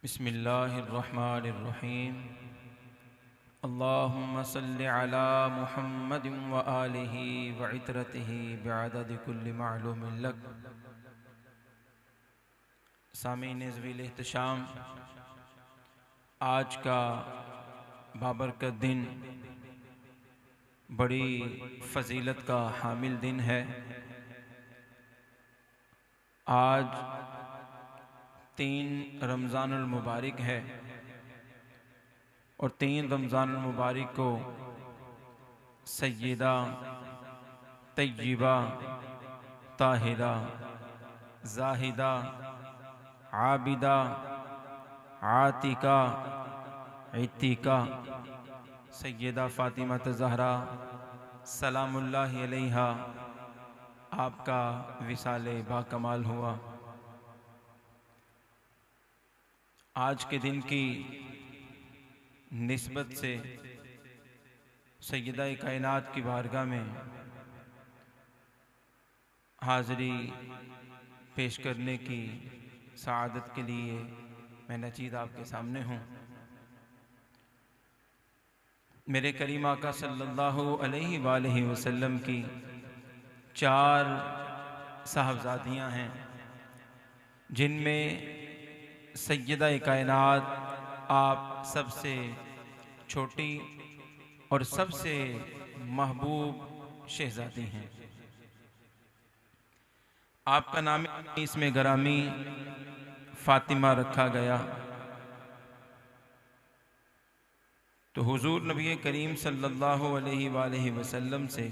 बिस्मिल्लाहिर्रहमानिर्रहीम। अल्लाहुम्मा सल्लि अला मुहम्मदिन व आलिहि व इतरतिहि बिअददि कुल्लि मालूमिन लक। सामीन ज़वील इहतिशाम, आज का बाबरकत दिन बड़ी फ़जीलत का हामिल दिन है। आज 3 रमज़ानुल मुबारक है और 3 रमज़ानुल मुबारक को सय्यदा तय्यबा ताहिरा ज़ाहिदा आबिदा आतिका इतिका सय्यदा फ़ातिमा ज़हरा सलामुल्लाहि अलैहा आपका विसाले बाकमाल हुआ। आज के दिन की निस्बत से सय्यदा कायनात की बारगाह में हाज़री पेश करने की सआदत के लिए मैं नचीद आपके सामने हूँ। मेरे करीम आका सल्लल्लाहु अलैहि वालैहि वसल्लम की 4 साहबजादियाँ हैं, जिनमें सय्यदा कायनात आप सबसे छोटी और सबसे महबूब शहजादी हैं। आपका नाम इसमें गरामी फ़ातिमा रखा गया। तो हुजूर नबी करीम सल्लल्लाहु अलैहि वसल्लम से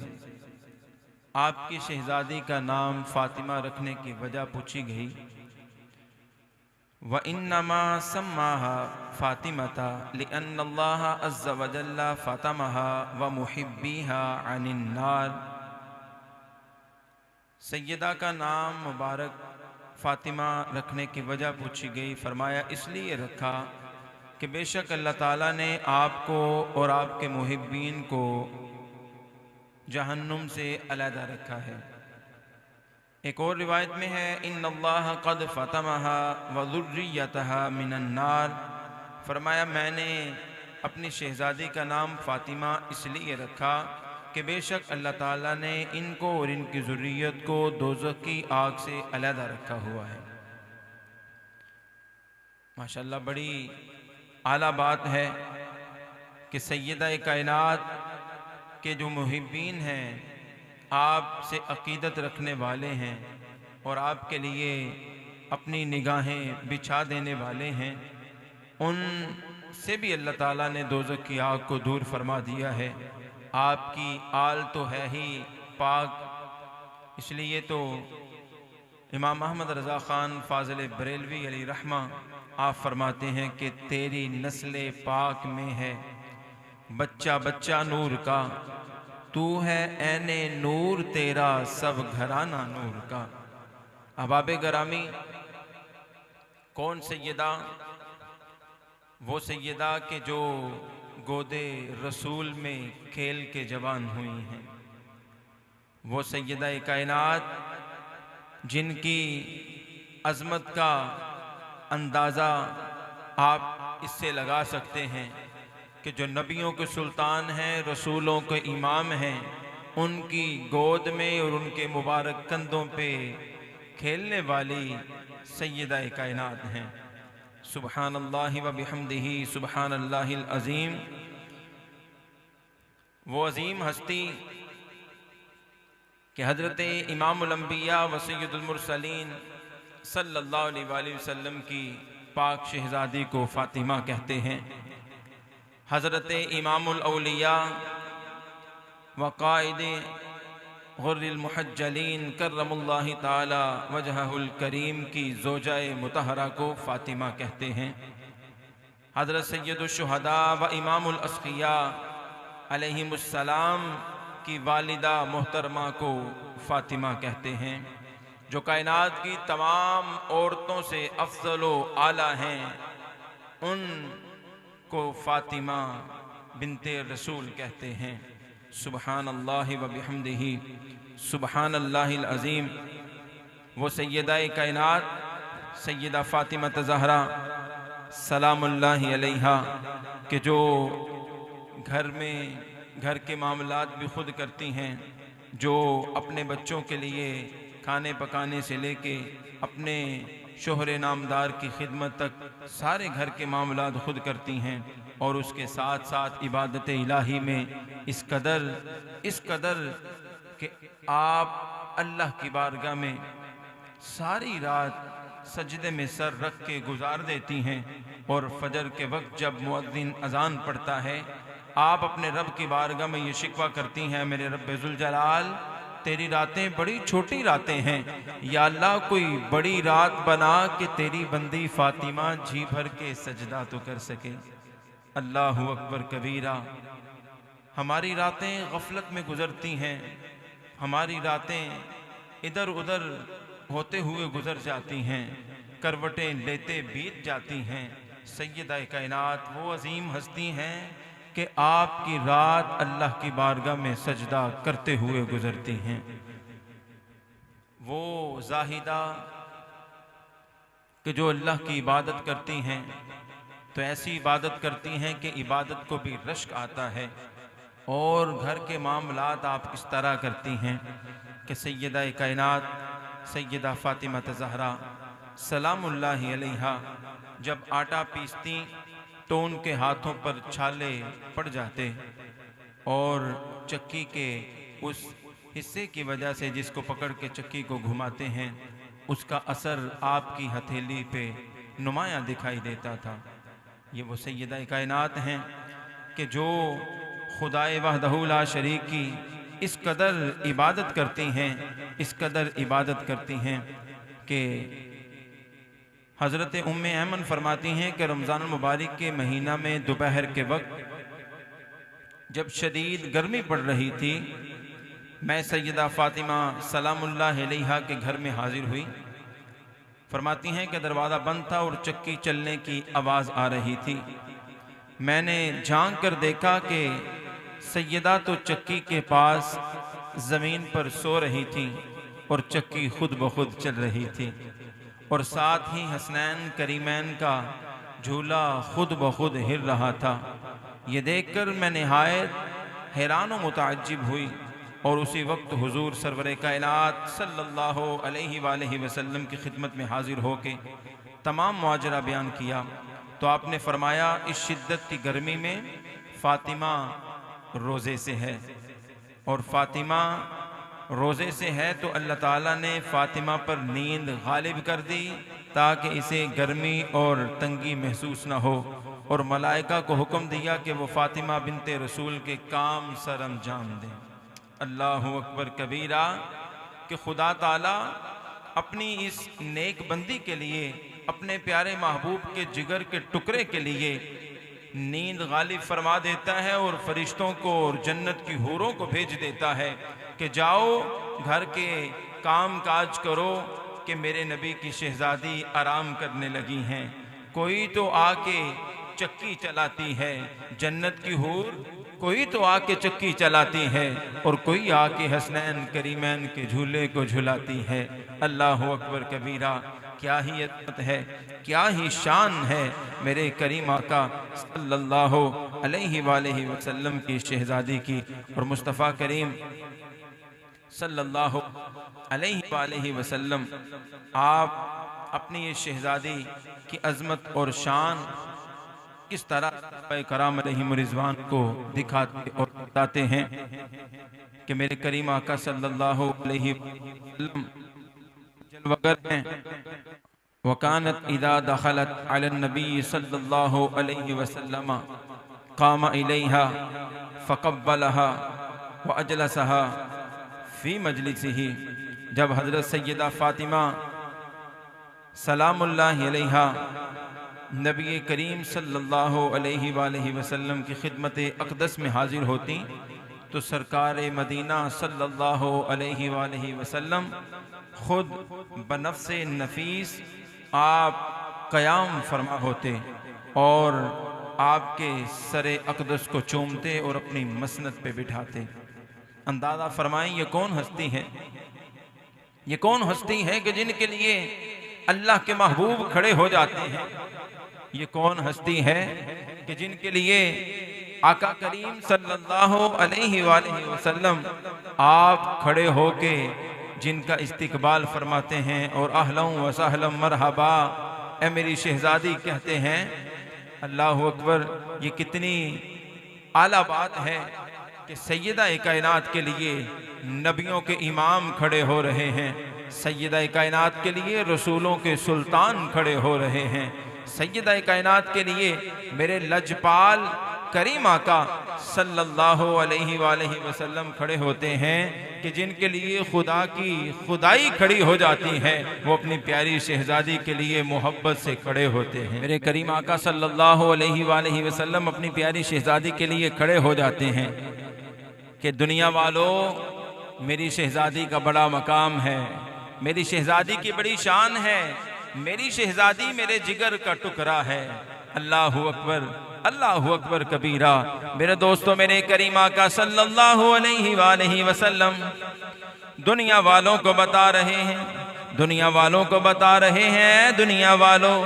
आपकी शहजादी का नाम फ़ातिमा रखने की वजह पूछी गई। व इन्नमा सम्माहा फ़ातिमता लिअन्नल्लाह अज़्ज़ व जल्ल फ़तमहा व मुहिब्बीहा अनिन नार। सय्यदा का नाम मुबारक फ़ातिमा रखने की वजह पूछी गई। फरमाया इसलिए रखा कि बेशक अल्लाह ताला ने आपको और आपके मुहिब्बीन को जहन्नुम से अलहदा रखा है। एक और रिवायत में है इन्नल्लाह क़द फ़तमहा व ज़ुर्रियतहा मिनन नार। फरमाया मैंने अपनी शहज़ादी का नाम फ़ातिमा इसलिए रखा कि बेशक अल्लाह ताला ने इनको और इनकी ज़ुर्रियत को दोज़ख की आग से अलहदा रखा हुआ है। माशाअल्लाह, बड़ी आला बात है कि सय्यदा कायनात के जो मुहिब्बीन हैं, आपसे अक़ीदत रखने वाले हैं और आपके लिए अपनी निगाहें बिछा देने वाले हैं, उनसे भी अल्लाह ताला ने दोज़ख की आग को दूर फरमा दिया है। आपकी आल तो है ही पाक, इसलिए तो इमाम अहमद रज़ा ख़ान फ़ाज़िल बरेलवी अलैहि रहमा आप फरमाते हैं कि तेरी नस्ल पाक में है बच्चा बच्चा नूर का, तू है ऐने नूर तेरा सब घराना नूर का। अहबाब गरामी, कौन सय्यदा? वो सय्यदा के जो गोदे रसूल में खेल के जवान हुई हैं। वो सय्यदा कायनात जिनकी अज़मत का अंदाज़ा आप इससे लगा सकते हैं कि जो नबियों के सुल्तान हैं, रसूलों के इमाम हैं, उनकी गोद में और उनके मुबारक कंधों पे खेलने वाली सय्यदा कायनात हैं। सुबहानल्लाहि व बिहम्दिही सुबहानल्लाहिल अज़ीम। वो अज़ीम हस्ती कि हज़रत इमामुल अंबिया व सय्यदुल मुरसलीन सल्लल्लाहु अलैहि वसल्लम की पाक शहज़ादी को फ़ातिमा कहते हैं। हज़रत इमामुल औलिया व क़ाइद गुर्रिल मुहज्जलीन करमुल्लाहि ताला वजहुल करीम की ज़ौजाए मुतहरा को फ़ातिमा कहते हैं। हज़रत सय्यदुश शुहदा व इमामुल अस्क़िया अलैहिमुस्सलाम की वालिदा मोहतरमा को फ़ातिमा कहते हैं। जो कायनात की तमाम औरतों से अफ़ज़ल व आला हैं, उन को फ़ातिमा बिनते रसूल कहते हैं। सुबहानल्लाहि व बिहम्दिही सुबहानल्लाहिल अज़ीम। वो सय्यदा कायनात सय्यदा फ़ातिमा ज़हरा सलामुल्लाहि अलैहा कि जो घर के मामलात भी खुद करती हैं, जो अपने बच्चों के लिए खाने पकाने से लेके अपने शोहरे नामदार की खिदमत तक सारे घर के मामलात खुद करती हैं, और उसके साथ साथ इबादत इलाही में इस कदर कि आप अल्लाह की बारगाह में सारी रात सजदे में सर रख के गुजार देती हैं, और फजर के वक्त जब मुअद्दिन अजान पढ़ता है आप अपने रब की बारगाह में ये शिकवा करती हैं, मेरे रब जुल जलाल तेरी रातें बड़ी छोटी रातें हैं, या अल्लाह कोई बड़ी रात बना कि तेरी बंदी फातिमा जी भर के सजदा तो कर सके। अल्लाहु अकबर कबीरा। हमारी रातें गफलत में गुजरती हैं, हमारी रातें इधर उधर होते हुए गुजर जाती हैं, करवटें लेते बीत जाती हैं। सैयदा कायनात वो अजीम हस्ती हैं कि आपकी रात अल्लाह की बारगाह में सजदा करते हुए गुजरती हैं। वो जाहिदा कि जो अल्लाह की इबादत करती हैं तो ऐसी इबादत करती हैं कि इबादत को भी रश्क आता है, और घर के मामलात आप किस तरह करती हैं कि सैयदा कायनात सैयदा फातिमा ज़हरा सलामुल्लाहि अलैहा जब आटा पीसती तो उनके हाथों पर छाले पड़ जाते, और चक्की के उस हिस्से की वजह से जिसको पकड़ के चक्की को घुमाते हैं उसका असर आपकी हथेली पे नुमाया दिखाई देता था। ये वो सैयदा कायनात हैं कि जो खुदाए वहदहू ला शरीक की इस कदर इबादत करती हैं, इस कदर इबादत करती हैं कि हज़रत उम्मे ऐमन फरमाती हैं कि रमज़ान मुबारक के महीना में दोपहर के वक्त जब शदीद गर्मी पड़ रही थी, मैं सैयदा फातिमा सलामुल्लाह अलैहा के घर में हाजिर हुई। फरमाती हैं कि दरवाज़ा बंद था और चक्की चलने की आवाज़ आ रही थी। मैंने झांक कर देखा कि सैयदा तो चक्की के पास ज़मीन पर सो रही थी और चक्की खुद ब खुद चल रही थी, और साथ ही हसनैन करीमैन का झूला खुद ब खुद हिल रहा था। ये देखकर मैं निहायत हैरान व मुताज्जिब हुई, और उसी वक्त हुजूर सरवर कायनात सल्लल्लाहु अलैहि वसल्लम की खिदमत में हाजिर होके तमाम मुआजरा बयान किया। तो आपने फरमाया इस शिद्दत की गर्मी में फातिमा रोज़े से है, और फातिमा रोज़े से है तो अल्लाह ताला ने फातिमा पर नींद गालिब कर दी ताकि इसे गर्मी और तंगी महसूस न हो, और मलाइका को हुक्म दिया कि वो फातिमा बिनते रसूल के काम सर अंजाम दें। अल्लाहु अकबर कबीरा कि खुदा ताला अपनी इस नेक बंदी के लिए, अपने प्यारे महबूब के जिगर के टुकड़े के लिए नींद गालिब फरमा देता है, और फरिश्तों को और जन्नत की हूरों को भेज देता है कि जाओ घर के काम काज करो कि मेरे नबी की शहजादी आराम करने लगी हैं। कोई तो आके चक्की चलाती है जन्नत की हूर, कोई तो आके चक्की चलाती है, और कोई आके हसनैन करीमैन के झूले को झुलाती है। अल्लाह अकबर कबीरा। क्या ही इज्जत है, क्या ही शान है मेरे करीम आका सल्लल्लाहु अलैहि वसल्लम की शहजादी की, और मुस्तफ़ा करीम सल्लल्लाहु अलैहि वसल्लम आप अपनी ये शहजादी की अज़मत और शान किस तरह कराम अलैहिम रिज़वान को दिखाते और बताते हैं कि मेरे करीम आका सल्लल्लाहु अलैहि वसल्लम जलवगर हैं। वकानत इदा दखलत अला नबी सल्लल्लाहु अलैहि वसल्लम कामा इलैहा फ़क़ब्बलहा व अजलसहा फ़ी मजलिसिही। जब हज़रत सैयदा फ़ातिमा सलामुल्लाहि अलैहा नबी करीम सल्लल्लाहु अलैहि वसल्लम की खिदमत अक़दस में हाजिर होती तो सरकार मदीना सल्लल्लाहु अलैहि वसल्लम खुद बनफ्से नफीस आप क़याम फरमा होते और आपके सरे अक़दस को चूमते और अपनी मसनद पे बिठाते। अंदाज़ा फरमाएं ये कौन हस्ती है, ये कौन हस्ती है कि जिनके लिए अल्लाह के महबूब खड़े हो जाते हैं। ये कौन हस्ती है कि जिनके लिए आका करीम सल्लल्लाहु अलैहि वसल्लम आप खड़े होके जिनका इस्तकबाल फरमाते हैं और अहलम व सहलम मरहबा ए मेरी शहजादी कहते हैं। अल्लाह अकबर। ये कितनी आला बात है कि सैयदा कायनात के लिए नबियों के इमाम खड़े हो रहे हैं, सैयदा कायनात के लिए रसूलों के सुल्तान खड़े हो रहे हैं, सैयदा कायनात के लिए मेरे लजपाल करीम आका सल्लल्लाहु अलैहि वसल्लम खड़े होते हैं कि जिनके लिए खुदा की खुदाई खड़ी हो जाती है, वो अपनी प्यारी शहजादी के लिए मोहब्बत से खड़े होते हैं। मेरे करीम आका सल्लल्लाहु अलैहि वसल्लम अपनी प्यारी शहजादी के लिए खड़े हो जाते हैं कि दुनिया वालों, मेरी शहजादी का बड़ा मकाम है, मेरी शहजादी की बड़ी शान है, मेरी शहजादी मेरे जिगर का टुकड़ा है। अल्लाहु अकबर, अल्लाहु अकबर कबीरा। मेरे दोस्तों, मेरे करीम आका सल्लल्लाहु अलैहि वसल्लम दुनिया वालों को बता रहे हैं, दुनिया वालों को बता रहे हैं, दुनिया वालों,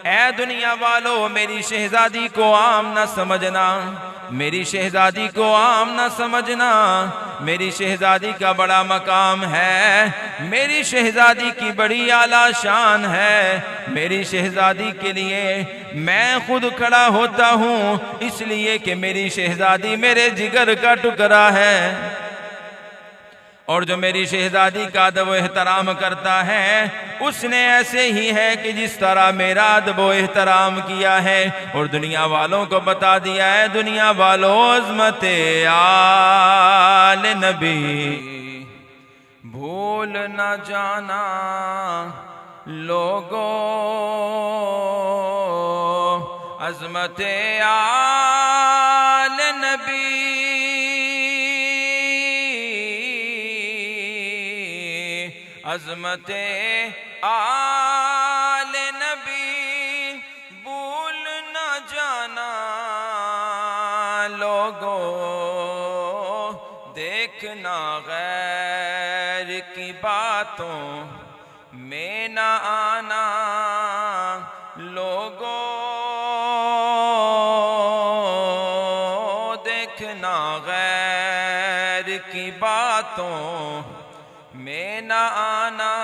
ए दुनिया वालों, मेरी शहजादी को आम न समझना, मेरी शहजादी को आम न समझना, मेरी शहजादी का बड़ा मकाम है, मेरी शहजादी की बड़ी आला शान है, मेरी शहजादी के लिए मैं खुद खड़ा होता हूँ, इसलिए कि मेरी शहजादी मेरे जिगर का टुकड़ा है। और जो मेरी शहजादी का अदब व एहतराम करता है, उसने ऐसे ही है कि जिस तरह मेरा अदब व एहतराम किया है। और दुनिया वालों को बता दिया है, दुनिया वालों, अज़मत आले नबी भूल न जाना लोगों, अज़मत आले नबी, अज़मत आले नबी भूल न जाना लोगों, देखना गैर की बातों में न आना लोगों, देखना गैर की बातों में न आना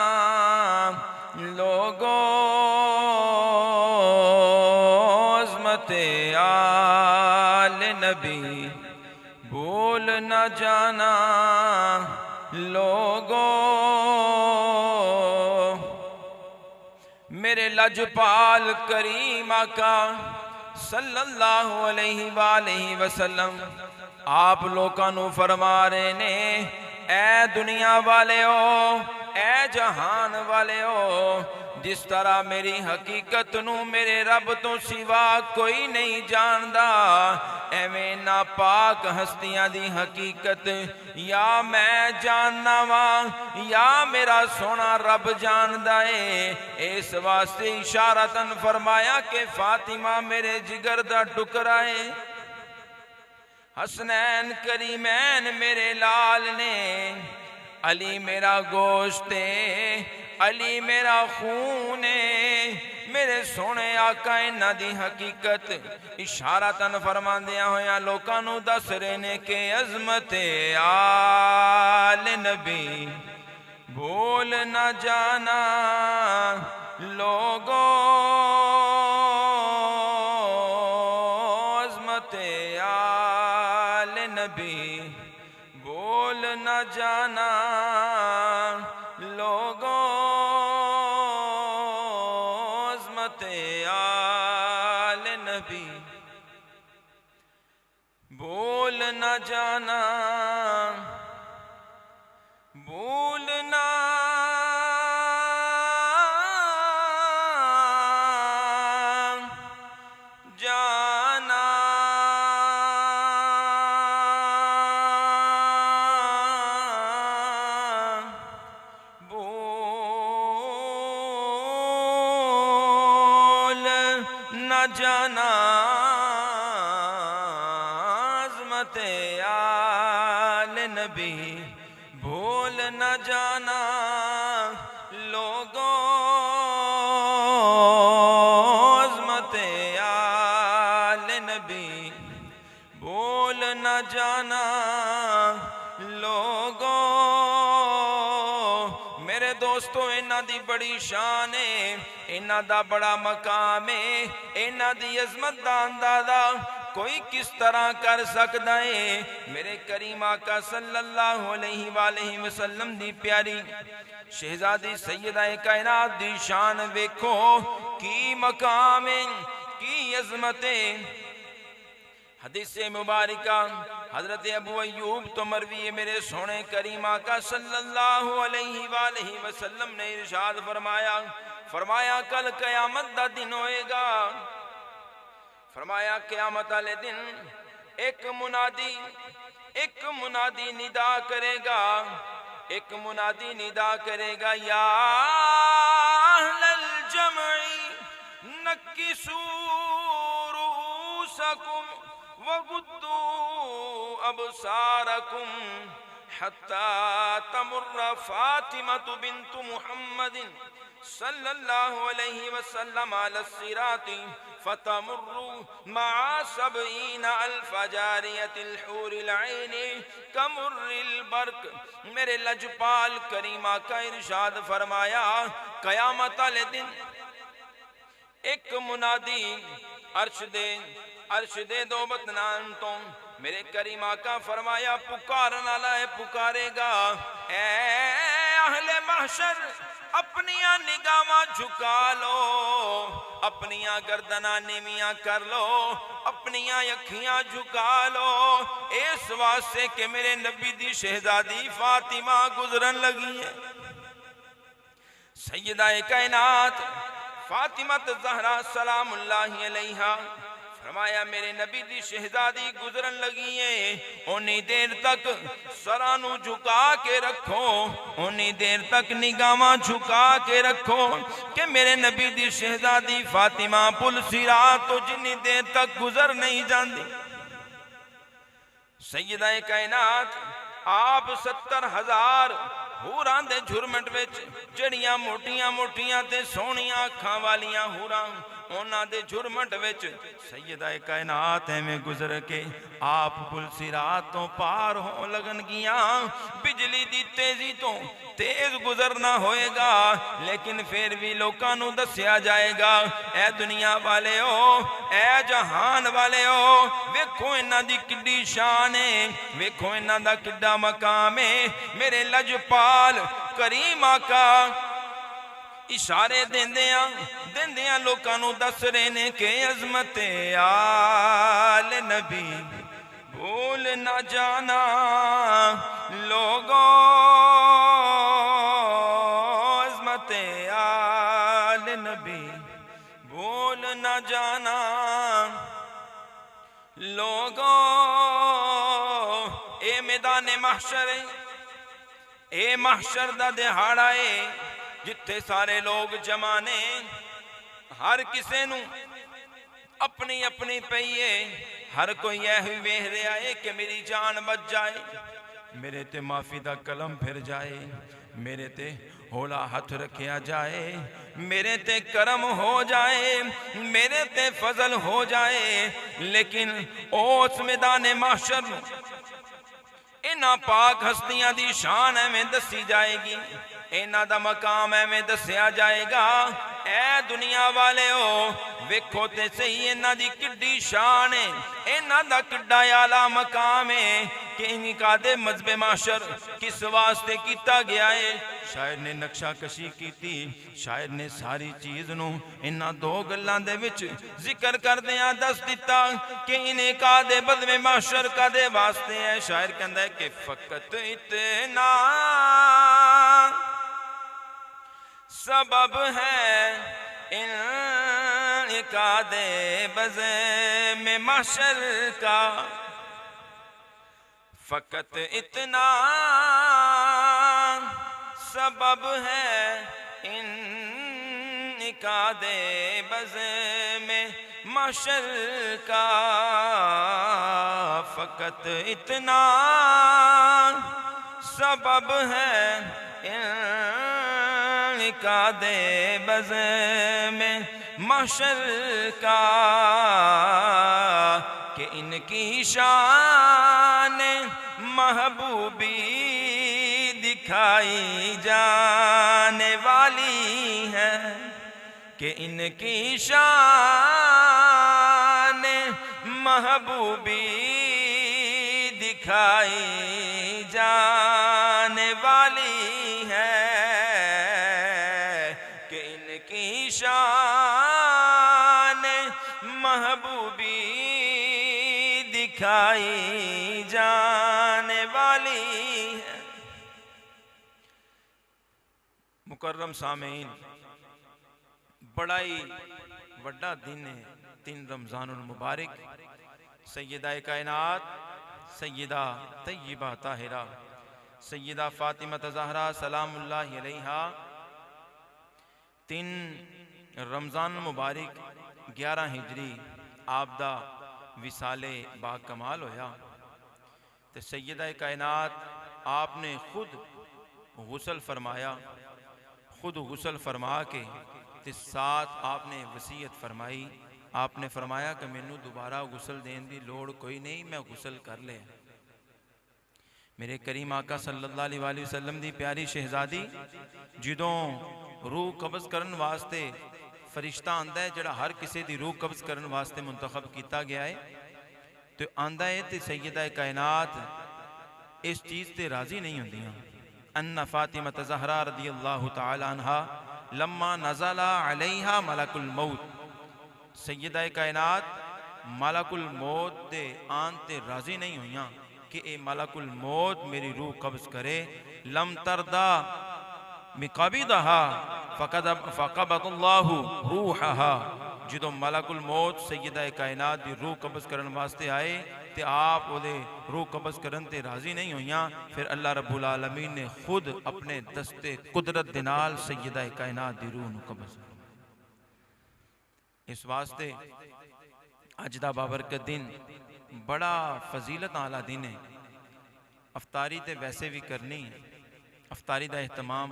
लोगों, अज़मत आले नबी भूल न जाना लोगों। मेरे लजपाल करीम आका सल्लल्लाहु अलैहि वसल्लम आप लोगों नू फरमा रहे ने, ऐ दुनिया वाले हो, ऐ जहान वाले हो, जिस तरह मेरी हकीकत नू मेरे रब तो सिवा कोई नहीं जानदा, एवें नापाक हस्तियां दी हकीकत या मैं जानना वा या मेरा सोना रब जानदा है। इस वास्ते इशारतन फरमाया कि फातिमा मेरे जिगर दा टुकड़ा है, हसनैन करीमैन मेरे लाल ने, अली मेरा गोश्त है, अली मेरा खून है, मेरे सोने आका इन्हां दी हकीकत इशारतन फरमांदिया होया लोकां नू दस रहे ने कि अज़मत आले नबी भूल न जाना लोगों, नबी बोल न जाना लोगों, अज़मत आले नबी बोल न जाना, भूल न जाना जाना, अज़मत आले नबी भूल न जाना लोगों, अज़मत न जाना लोगो। मेरे दोस्तों इन्हां दी बड़ी शान है, इन्हां दा बड़ा मकाम है, इन्हां दी अजमत दा अंदाजा कोई किस तरह कर सकता है। मेरे करीम आका सल्लल्लाहु अलैहि वसल्लम दी प्यारी शहजादी सैयदा कायनात दी शान वेखो, की मकाम है, की अजमत है। हदीस मुबारका हजरत अबू अय्यूब तो मरवी है, मेरे सोने करीम आका सल्लल्लाहु अलैहि वसल्लम ने इरशाद फरमाया कल कयामत दा दिन होएगा। फरमाया क़यामत वाले दिन एक मुनादी निदा करेगा, एक मुनादी निदा करेगा, या अहलल जमई नक्किसू रुऊसकुम वगुद्दू अबसारकुम हत्ता तमुर्र फातिमतु बिन्तु मुहम्मदिन सल्लल्लाहु अलैहि वसल्लम अला सिराती फतमुर्रु मा सबईन अल्फ जारियतिल हूरिल ऐनी कमुर्रिल बर्क। मेरे लजपाल करीमा का इरशाद फरमाया कयामत वाले दिन एक मुनादी अर्श दे दो बतनान तो मेरे करीमा का फरमाया पुकारन वाला है, पुकारेगा ए अहले महशर अपनिया निगाहां झुका लो, अपनिया गर्दना नीवियां कर लो, अपनिया अखियां झुका लो, इस वास्ते के मेरे नबी दी शहजादी फातिमा गुजरन लगी है। सैयदा कायनात फातिमा ज़हरा सलामुल्लाहि अलैहा फरमाया मेरे नबी दी शहजादी गुजरन लगी है, उन्नी देर तक सरानू झुका के रखो, उन्नी देर तक निगाहां झुका के रखो कि मेरे नबी दी शहजादी फातिमा पुल सिरात तो जिन्नी देर तक गुजर नहीं जाती। सैयदा कायनात आप 70,000 हूरां दे झुरमट विच जड़ियां मोटियां मोटियां ते सोहणियां अखां वालियां हूरां उन्हां दे झुरमट विच सैयदा कायनात में गुजर के आप पुल सिरात तो पार हो लगन गियां। बिजली दी तेजी तो तेज गुजरना होएगा, लेकिन फिर भी लोकां नूं दस्या जाएगा ए दुनिया वाले हो, ए जहान वाले हो, वेखो इन्हां दी किड्डी शान है, वेखो इन्हां दा किड्डा मकाम है। मेरे लजपाल करीम आका इशारे देंदियां लोकां नूं दस रहे ने कि अजमत आल नबी भूल न जाना लोगों, अजमत आल नबी भूल न जाना लोगों। ए मैदान महशर है, ए महशर दा दिहाड़ा है जिथे सारे लोग जमा ने, हर किसे नू अपनी अपनी पई है, हर कोई यह वेख रहा है कि मेरी जान बच जाए, मेरे ते माफी दा कलम फिर जाए, मेरे ते होला हथ रखिया जाए, मेरे ते करम हो जाए, मेरे ते फजल हो जाए। लेकिन उस मैदान महशर इन्हां पाक हस्तियां दी शान एवें दसी जाएगी, इन्हां दा मकाम एवें दस्या जाएगा। ए दुनिया वाले हो वेखो ते सही इन्हां दी किड्डी शान है, इन्हां दा किड्डा आला मकाम है कि इनका दे मजबे माशर किस वास्ते किया गया है। शायर ने नक्शा कशी की, शायर ने सारी चीज नू इन्हां दो गल्लां दे विच जिक्र करदियां दस दिता कि इन्हें का दे बदवे माशर का दे वास्ते है। शायर कहंदा है कि फकत इतना सबब है इनका दे बज़े में माशर का, फकत इतना सबब है इनका दे बज़े में माशर का, फकत इतना सबब है इनका दे बज़े में माशर का कि इनकी शान महबूबी दिखाई जाने वाली है, कि इनकी शान महबूबी दिखाई जाने वाली है, कि इनकी शान महबूबी दिखाई जाने वाली है। मुकर्रम सामीन, बड़ा ही बड़ा दिन है, 3 रमज़ानुल मुबारक। सैयदा कायनात सैयदा तय्यबा ताहिरा सैयदा फातिमा ज़हरा सलामुल्लाहि अलैहा 3 रमज़ान मुबारक 11 हिजरी आपदा विसाले बाकमाल होया। तो सैयदा कायनात आपने खुद गुसल फरमाया, खुद गुसल फरमा के ते साथ आपने वसीयत फरमाई। आपने फरमाया कि मैनू दोबारा गुसल देने की लोड़ कोई नहीं, मैं गुसल कर लिया। मेरे करीम आका सल्लल्लाहु अलैहि वसल्लम दी प्यारी शहजादी जदों रूह कब्ज़ करन वास्ते फरिश्ता आंदा है, जिहड़ा हर किसी की रूह कब्ज़ करन वास्ते मुंतखब किया गया है, तो आंदा है तो सैयदा कायनात इस चीज़ से राजी नहीं होंदियां। अन्ना फातिमा ज़हरा रज़ियल्लाहु तआला अन्हा लम्मा नज़ला अलैहा मलकुल मौत, सैयदा कायनात मलकुल मौत दे आन ते राजी नहीं हुई कि ए मलकुल मौत मेरी रूह कब्ज़ करे। लम तरदा मिक़बिदहा फ़क़बदल्लाहु रूहहा, जदों मलकुल मौत सैयदा कायनात दी रूह कब्ज़ करने वास्ते आए तो आप ओदे रूह कब्ज़ करन ते राजी नहीं हुई। फिर अल्लाह रब्बुल आलमीन ने खुद अपने दस्ते कुदरत दे नाल सैयदा कायनात दी रूह नूं कब्ज़। इस वास्ते अज दा बाबरकत दिन बड़ा फजीलत आला दिन है। अफ्तारी तो वैसे भी करनी है, अफ्तारी का एहतमाम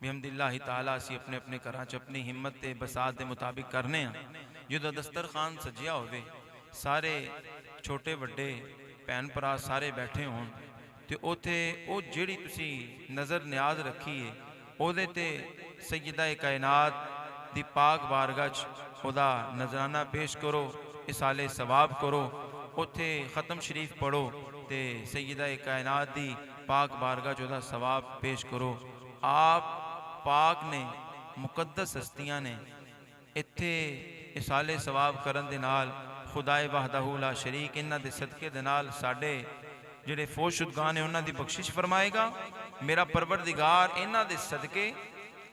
बिहम्दिल्लाह ताला असी अपने अपने घरां च अपनी हिम्मत ते बसात के मुताबिक करने हैं। जो दस्तरखान सजिया होवे, सारे छोटे वड्डे भैन भरा सारे बैठे होन ते उत्थे ओ जिहड़ी तुसी नज़र न्याज रखी है ओहदे ते सैयदा कायनात दी पाक बारगाह च ओहदा नजराना पेश करो, इसाले सवाब करो, उत्थे ख़त्म शरीफ पढ़ो ते सैयदा कायनात दी पाक बारगाह च ओहदा सवाब पेश करो। आप पाक ने मुकद्दस हस्तियां ने इत्थे इसाले सवाब करन दे नाल खुदाए वहदहू ला शरीक इन्हां दे सदके दे नाल साडे जिहड़े फोशुदगान ने उन्हां दी बख्शिश फरमाएगा। मेरा परवरदिगार इन्हां दे सदके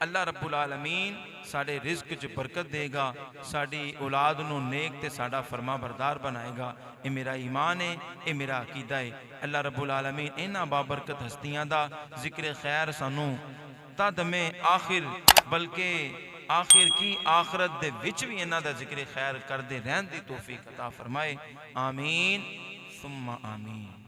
अल्लाह रब्बुल आलमीन साडे रिज़्क च बरकत देगा, साडी औलाद नूं नेक ते साडा फरमा बरदार बनाएगा। ये मेरा ईमान है, ये मेरा अकीदा है। अल्लाह रब्बुल आलमीन इन्हां बाबरकत हस्तियां दा जिक्र खैर सानू तद में आखिर बल्कि आखिर की आखरत दे विच भी इन्हां दा जिक्र खैर करदे रहन दी तौफीक अता फरमाए। आमीन सुम्मा आमीन।